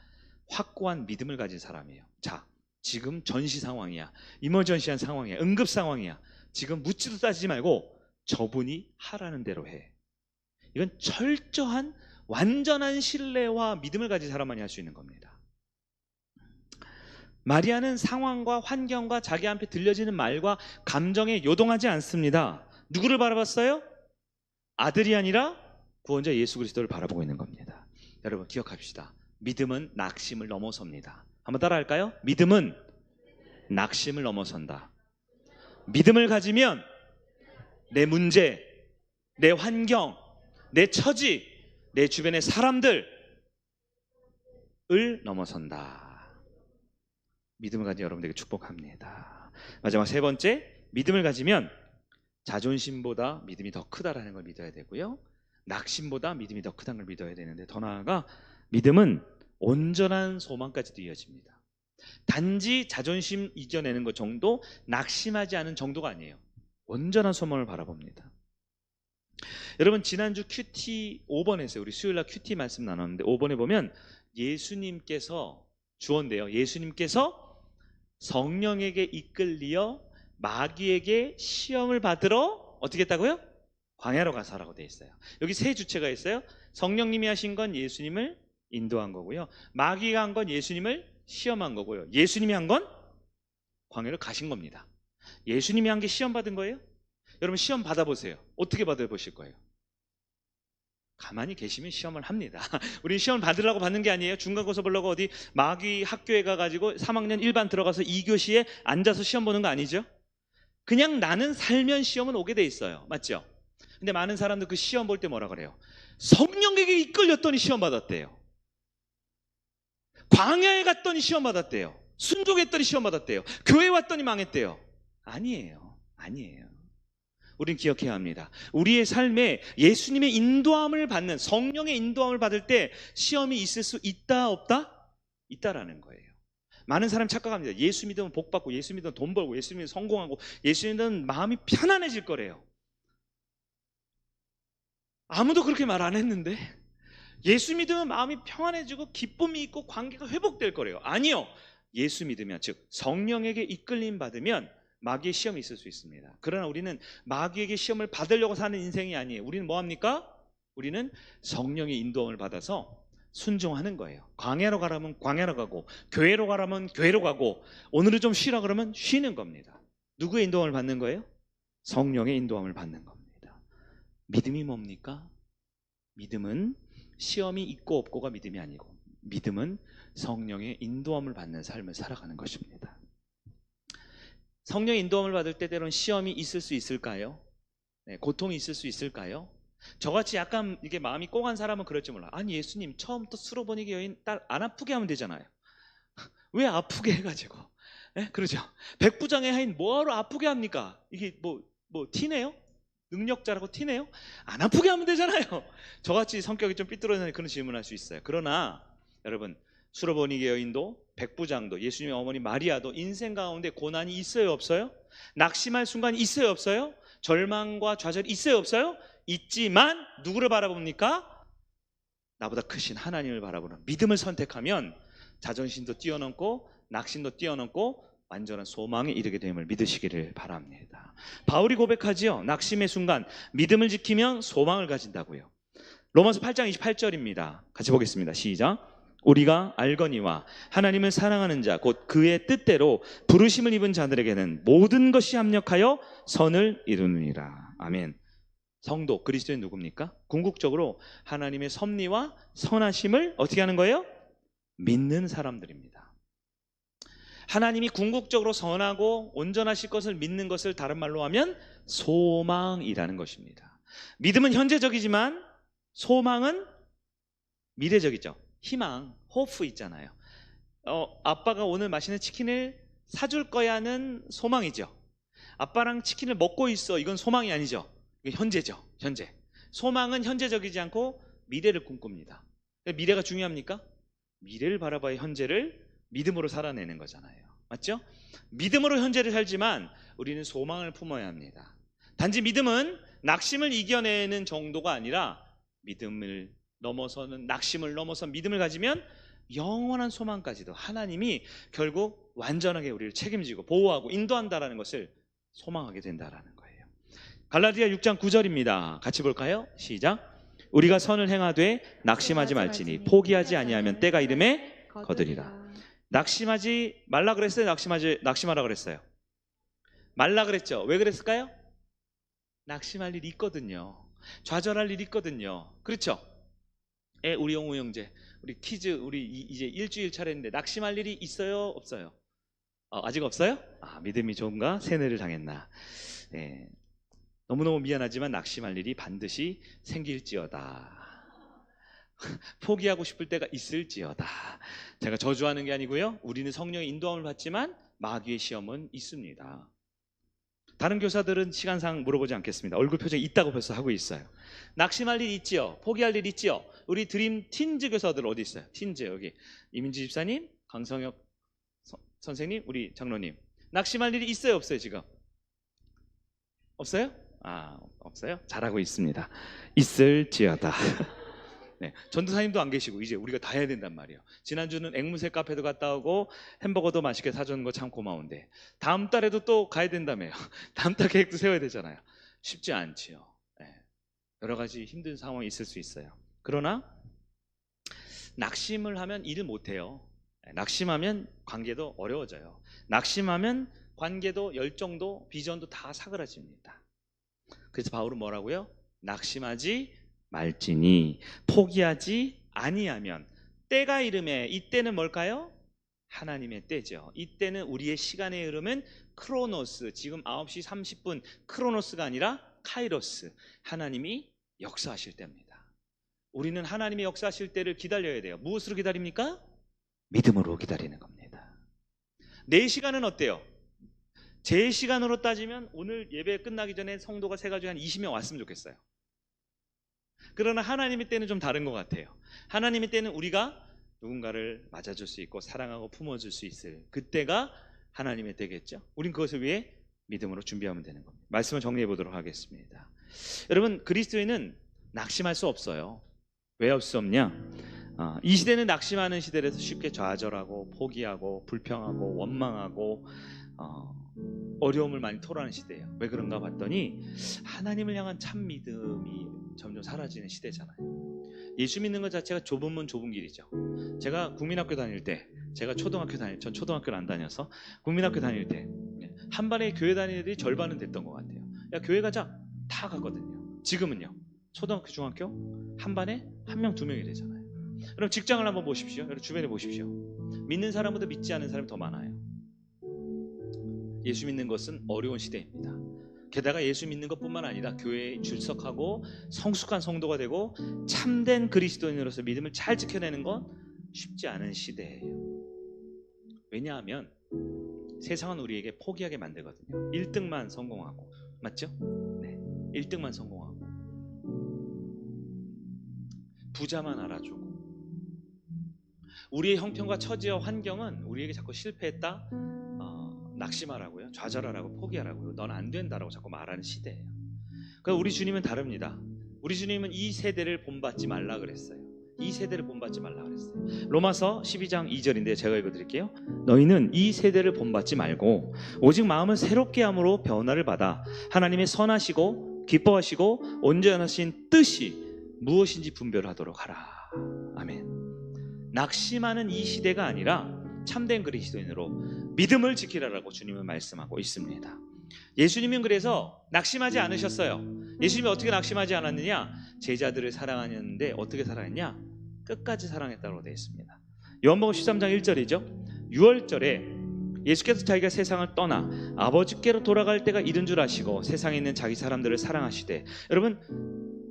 확고한 믿음을 가진 사람이에요. 자, 지금 전시 상황이야. 이머전시한 상황이야. 응급 상황이야. 지금 묻지도 따지지 말고 저분이 하라는 대로 해. 이건 철저한 완전한 신뢰와 믿음을 가진 사람만이 할 수 있는 겁니다. 마리아는 상황과 환경과 자기 앞에 들려지는 말과 감정에 요동하지 않습니다. 누구를 바라봤어요? 아들이 아니라 구원자 예수 그리스도를 바라보고 있는 겁니다. 여러분 기억합시다. 믿음은 낙심을 넘어섭니다. 한번 따라할까요? 믿음은 낙심을 넘어선다. 믿음을 가지면 내 문제, 내 환경, 내 처지, 내 주변의 사람들 넘어선다. 믿음을 가진 여러분들에게 축복합니다. 마지막 세 번째, 믿음을 가지면 자존심보다 믿음이 더 크다라는 걸 믿어야 되고요, 낙심보다 믿음이 더 크다는 걸 믿어야 되는데, 더 나아가 믿음은 온전한 소망까지도 이어집니다. 단지 자존심 이겨내는 것 정도, 낙심하지 않은 정도가 아니에요. 온전한 소망을 바라봅니다. 여러분, 지난주 큐티 5번 했어요. 우리 수요일날 큐티 말씀 나눴는데 5번에 보면 예수님께서 주어인데요, 예수님께서 성령에게 이끌리어 마귀에게 시험을 받으러 어떻게 했다고요? 광야로 가서라고 되어 있어요. 여기 세 주체가 있어요. 성령님이 하신 건 예수님을 인도한 거고요, 마귀가 한 건 예수님을 시험한 거고요, 예수님이 한 건 광야로 가신 겁니다. 예수님이 한 게 시험 받은 거예요? 여러분, 시험 받아보세요. 어떻게 받아보실 거예요? 가만히 계시면 시험을 합니다. 우리 시험을 받으려고 받는 게 아니에요. 중간고사 보려고 어디 마귀 학교에 가가지고 3학년 1반 들어가서 2교시에 앉아서 시험 보는 거 아니죠? 그냥 나는 살면 시험은 오게 돼 있어요. 맞죠? 근데 많은 사람들 그 시험 볼 때 뭐라 그래요? 성령에게 이끌렸더니 시험 받았대요. 광야에 갔더니 시험 받았대요. 순종했더니 시험 받았대요. 교회 왔더니 망했대요. 아니에요. 우린 기억해야 합니다. 우리의 삶에 예수님의 인도함을 받는, 성령의 인도함을 받을 때 시험이 있을 수 있다 없다? 있다라는 거예요. 많은 사람 착각합니다. 예수 믿으면 복 받고, 예수 믿으면 돈 벌고, 예수 믿으면 성공하고, 예수 믿으면 마음이 편안해질 거래요. 아무도 그렇게 말 안 했는데, 예수 믿으면 마음이 평안해지고 기쁨이 있고 관계가 회복될 거래요. 아니요. 예수 믿으면, 즉 성령에게 이끌림 받으면 마귀의 시험이 있을 수 있습니다. 그러나 우리는 마귀에게 시험을 받으려고 사는 인생이 아니에요. 우리는 뭐합니까? 우리는 성령의 인도함을 받아서 순종하는 거예요. 광야로 가라면 광야로 가고, 교회로 가라면 교회로 가고, 오늘은 좀 쉬라 그러면 쉬는 겁니다. 누구의 인도함을 받는 거예요? 성령의 인도함을 받는 겁니다. 믿음이 뭡니까? 믿음은 시험이 있고 없고가 믿음이 아니고, 믿음은 성령의 인도함을 받는 삶을 살아가는 것입니다. 성령의 인도함을 받을 때 때로는 시험이 있을 수 있을까요? 네, 고통이 있을 수 있을까요? 저같이 약간 이게 마음이 꼬간 사람은 그럴지 몰라. 아니, 예수님 처음부터 수로보니게 여인 딸 안 아프게 하면 되잖아요. 왜 아프게 해가지고? 네? 그러죠. 백부장의 하인 뭐하러 아프게 합니까? 이게 뭐 티네요? 능력자라고 티네요? 안 아프게 하면 되잖아요. 저같이 성격이 좀 삐뚤어지는 그런 질문을 할 수 있어요. 그러나 여러분, 수로보니게 여인도 백부장도 예수님의 어머니 마리아도 인생 가운데 고난이 있어요 없어요? 낙심할 순간이 있어요 없어요? 절망과 좌절이 있어요 없어요? 있지만 누구를 바라봅니까? 나보다 크신 하나님을 바라보는 믿음을 선택하면 자존심도 뛰어넘고 낙심도 뛰어넘고 완전한 소망에 이르게 됨을 믿으시기를 바랍니다. 바울이 고백하지요. 낙심의 순간 믿음을 지키면 소망을 가진다고요. 로마서 8장 28절입니다. 같이 보겠습니다. 시작. 우리가 알거니와 하나님을 사랑하는 자 곧 그의 뜻대로 부르심을 입은 자들에게는 모든 것이 합력하여 선을 이루느니라. 아멘. 성도, 그리스도인 누굽니까? 궁극적으로 하나님의 섭리와 선하심을 어떻게 하는 거예요? 믿는 사람들입니다. 하나님이 궁극적으로 선하고 온전하실 것을 믿는 것을 다른 말로 하면 소망이라는 것입니다. 믿음은 현재적이지만 소망은 미래적이죠. 희망, 호프 있잖아요. 아빠가 오늘 맛있는 치킨을 사줄 거야는 소망이죠. 아빠랑 치킨을 먹고 있어, 이건 소망이 아니죠. 이게 현재죠. 현재. 소망은 현재적이지 않고 미래를 꿈꿉니다. 미래가 중요합니까? 미래를 바라봐야 현재를 믿음으로 살아내는 거잖아요. 맞죠? 믿음으로 현재를 살지만 우리는 소망을 품어야 합니다. 단지 믿음은 낙심을 이겨내는 정도가 아니라 믿음을 넘어서는, 낙심을 넘어선 믿음을 가지면 영원한 소망까지도 하나님이 결국 완전하게 우리를 책임지고 보호하고 인도한다라는 것을 소망하게 된다라는 거예요. 갈라디아 6장 9절입니다. 같이 볼까요? 시작. 우리가 선을 행하되 낙심하지 말지니 포기하지 아니하면 때가 이름에 거두리라. 낙심하지 말라 그랬어요? 낙심하라 그랬어요? 말라 그랬죠. 왜 그랬을까요? 낙심할 일이 있거든요. 좌절할 일이 있거든요. 그렇죠? 우리 영우 형제, 우리 키즈, 우리 이제 일주일 차례인데 낙심할 일이 있어요 없어요? 아직 없어요? 믿음이 좋은가? 세뇌를 당했나? 네. 너무너무 미안하지만 낙심할 일이 반드시 생길지어다. 포기하고 싶을 때가 있을지어다. 제가 저주하는 게 아니고요. 우리는 성령의 인도함을 받지만 마귀의 시험은 있습니다. 다른 교사들은 시간상 물어보지 않겠습니다. 얼굴 표정이 있다고 벌써 하고 있어요. 낙심할 일 있지요? 포기할 일 있지요? 우리 드림 틴즈 교사들 어디 있어요? 틴즈 여기 이민지 집사님, 강성혁 선생님, 우리 장로님. 낙심할 일이 있어요? 없어요 지금? 없어요? 없어요? 잘하고 있습니다. 있을지어다. 네, 전도사님도 안 계시고 이제 우리가 다 해야 된단 말이에요. 지난주는 앵무새 카페도 갔다 오고 햄버거도 맛있게 사주는 거 참 고마운데 다음 달에도 또 가야 된다며요. 다음 달 계획도 세워야 되잖아요. 쉽지 않지요. 네, 여러 가지 힘든 상황이 있을 수 있어요. 그러나 낙심을 하면 일을 못해요. 낙심하면 관계도 어려워져요. 낙심하면 관계도 열정도 비전도 다 사그라집니다. 그래서 바울은 뭐라고요? 낙심하지 말지니 포기하지 아니하면 때가 이름에 이때는 뭘까요? 하나님의 때죠. 이때는 우리의 시간의 흐름은 크로노스, 지금 9시 30분 크로노스가 아니라 카이로스, 하나님이 역사하실 때입니다. 우리는 하나님의 역사하실 때를 기다려야 돼요. 무엇으로 기다립니까? 믿음으로 기다리는 겁니다. 내 시간은 어때요? 제 시간으로 따지면 오늘 예배 끝나기 전에 성도가 세가지고 한 20명 왔으면 좋겠어요. 그러나 하나님의 때는 좀 다른 것 같아요. 하나님의 때는 우리가 누군가를 맞아줄 수 있고 사랑하고 품어줄 수 있을 그때가 하나님의 때겠죠. 우린 그것을 위해 믿음으로 준비하면 되는 겁니다. 말씀을 정리해 보도록 하겠습니다. 여러분, 그리스도인은 낙심할 수 없어요. 왜 할 수 없냐? 이 시대는 낙심하는 시대라서 쉽게 좌절하고 포기하고 불평하고 원망하고 어려움을 많이 토로하는 시대예요. 왜 그런가 봤더니 하나님을 향한 참 믿음이 점점 사라지는 시대잖아요. 예수 믿는 것 자체가 좁은 문 좁은 길이죠. 제가 국민학교 다닐 때, 제가 전 초등학교를 안 다녀서 국민학교 다닐 때 한 반에 교회 다니는 애들이 절반은 됐던 것 같아요. 야, 교회 가자 다 갔거든요. 지금은요, 초등학교 중학교 한 반에 한 명 두 명이 되잖아요. 그럼 직장을 한번 보십시오. 여러분 주변에 보십시오. 믿는 사람보다 믿지 않는 사람이 더 많아요. 예수 믿는 것은 어려운 시대입니다. 게다가 예수 믿는 것뿐만 아니라 교회에 출석하고 성숙한 성도가 되고 참된 그리스도인으로서 믿음을 잘 지켜내는 건 쉽지 않은 시대예요. 왜냐하면 세상은 우리에게 포기하게 만들거든요. 1등만 성공하고, 맞죠? 네, 1등만 성공하고 부자만 알아주고, 우리의 형편과 처지와 환경은 우리에게 자꾸 실패했다, 낙심하라고요, 좌절하라고, 포기하라고요, 넌 안 된다라고 자꾸 말하는 시대예요. 그러니까 우리 주님은 다릅니다. 우리 주님은 이 세대를 본받지 말라 그랬어요. 이 세대를 본받지 말라 그랬어요. 로마서 12장 2절인데 제가 읽어드릴게요. 너희는 이 세대를 본받지 말고 오직 마음을 새롭게 함으로 변화를 받아 하나님의 선하시고 기뻐하시고 온전하신 뜻이 무엇인지 분별하도록 하라. 아멘. 낙심하는 이 시대가 아니라 참된 그리스도인으로 믿음을 지키라라고 주님은 말씀하고 있습니다. 예수님은 그래서 낙심하지 않으셨어요. 예수님이 어떻게 낙심하지 않았느냐? 제자들을 사랑하였는데 어떻게 사랑했냐? 끝까지 사랑했다고 되어 있습니다. 요한복음 13장 1절이죠. 6월절에 예수께서 자기가 세상을 떠나 아버지께로 돌아갈 때가 이른 줄 아시고 세상에 있는 자기 사람들을 사랑하시되, 여러분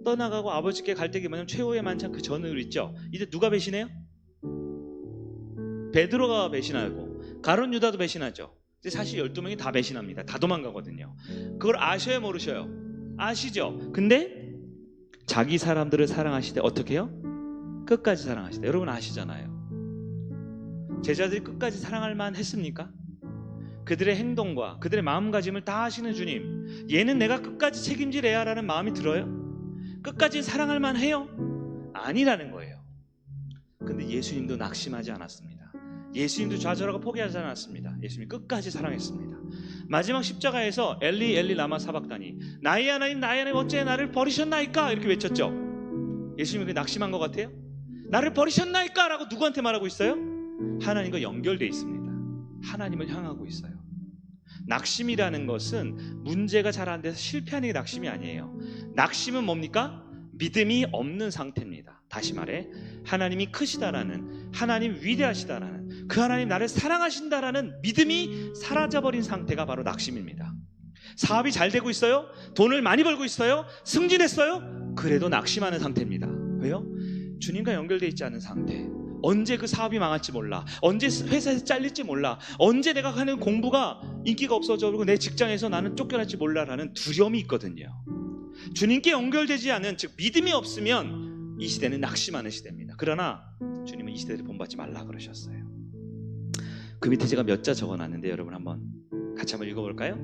떠나가고 아버지께 갈 때가 뭐냐면 최후의 만찬 그 전을 있죠. 이제 누가 배신해요? 베드로가 배신하고 가룟 유다도 배신하죠. 사실 12명이 다 배신합니다. 다 도망가거든요. 그걸 아셔요, 모르셔요? 아시죠? 근데 자기 사람들을 사랑하시되 어떻게 해요? 끝까지 사랑하시되. 여러분 아시잖아요. 제자들이 끝까지 사랑할 만 했습니까? 그들의 행동과 그들의 마음가짐을 다 아시는 주님, 얘는 내가 끝까지 책임지래야 라는 마음이 들어요? 끝까지 사랑할 만 해요? 아니라는 거예요. 근데 예수님도 낙심하지 않았습니다. 예수님도 좌절하고 포기하지 않았습니다. 예수님이 끝까지 사랑했습니다. 마지막 십자가에서 엘리 엘리 라마 사박다니, 나의 하나님 나의 하나님 어째 나를 버리셨나이까 이렇게 외쳤죠. 예수님이 그 낙심한 것 같아요? 나를 버리셨나이까 라고 누구한테 말하고 있어요? 하나님과 연결되어 있습니다. 하나님을 향하고 있어요. 낙심이라는 것은 문제가 잘 안 돼서 실패하는 게 낙심이 아니에요. 낙심은 뭡니까? 믿음이 없는 상태입니다. 다시 말해 하나님이 크시다라는, 하나님 위대하시다라는, 그 하나님 나를 사랑하신다라는 믿음이 사라져버린 상태가 바로 낙심입니다. 사업이 잘 되고 있어요? 돈을 많이 벌고 있어요? 승진했어요? 그래도 낙심하는 상태입니다. 왜요? 주님과 연결되어 있지 않은 상태, 언제 그 사업이 망할지 몰라, 언제 회사에서 잘릴지 몰라, 언제 내가 하는 공부가 인기가 없어져 버리고 내 직장에서 나는 쫓겨날지 몰라라는 두려움이 있거든요. 주님께 연결되지 않은, 즉 믿음이 없으면 이 시대는 낙심하는 시대입니다. 그러나 주님은 이 시대를 본받지 말라 그러셨어요. 그 밑에 제가 몇 자 적어놨는데 여러분 한번 같이 한번 읽어볼까요?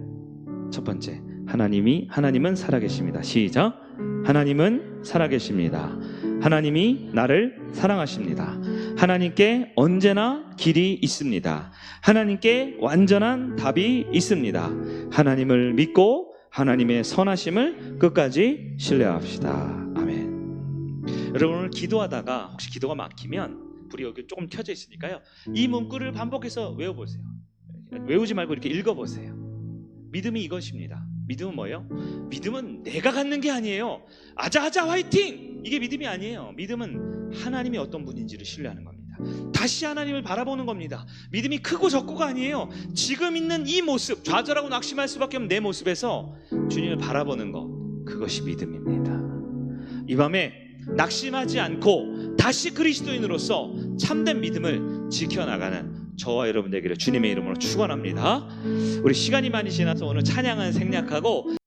첫 번째, 하나님은 살아계십니다. 시작. 하나님은 살아계십니다. 하나님이 나를 사랑하십니다. 하나님께 언제나 길이 있습니다. 하나님께 완전한 답이 있습니다. 하나님을 믿고 하나님의 선하심을 끝까지 신뢰합시다. 아멘. 여러분 오늘 기도하다가 혹시 기도가 막히면 불이 여기 조금 켜져 있으니까요, 이 문구를 반복해서 외워보세요. 외우지 말고 이렇게 읽어보세요. 믿음이 이것입니다. 믿음은 뭐예요? 믿음은 내가 갖는 게 아니에요. 아자아자 화이팅! 이게 믿음이 아니에요. 믿음은 하나님이 어떤 분인지를 신뢰하는 겁니다. 다시 하나님을 바라보는 겁니다. 믿음이 크고 적고가 아니에요. 지금 있는 이 모습, 좌절하고 낙심할 수밖에 없는 내 모습에서 주님을 바라보는 것, 그것이 믿음입니다. 이 밤에 낙심하지 않고 다시 그리스도인으로서 참된 믿음을 지켜나가는 저와 여러분 되기를 주님의 이름으로 축원합니다. 우리 시간이 많이 지나서 오늘 찬양은 생략하고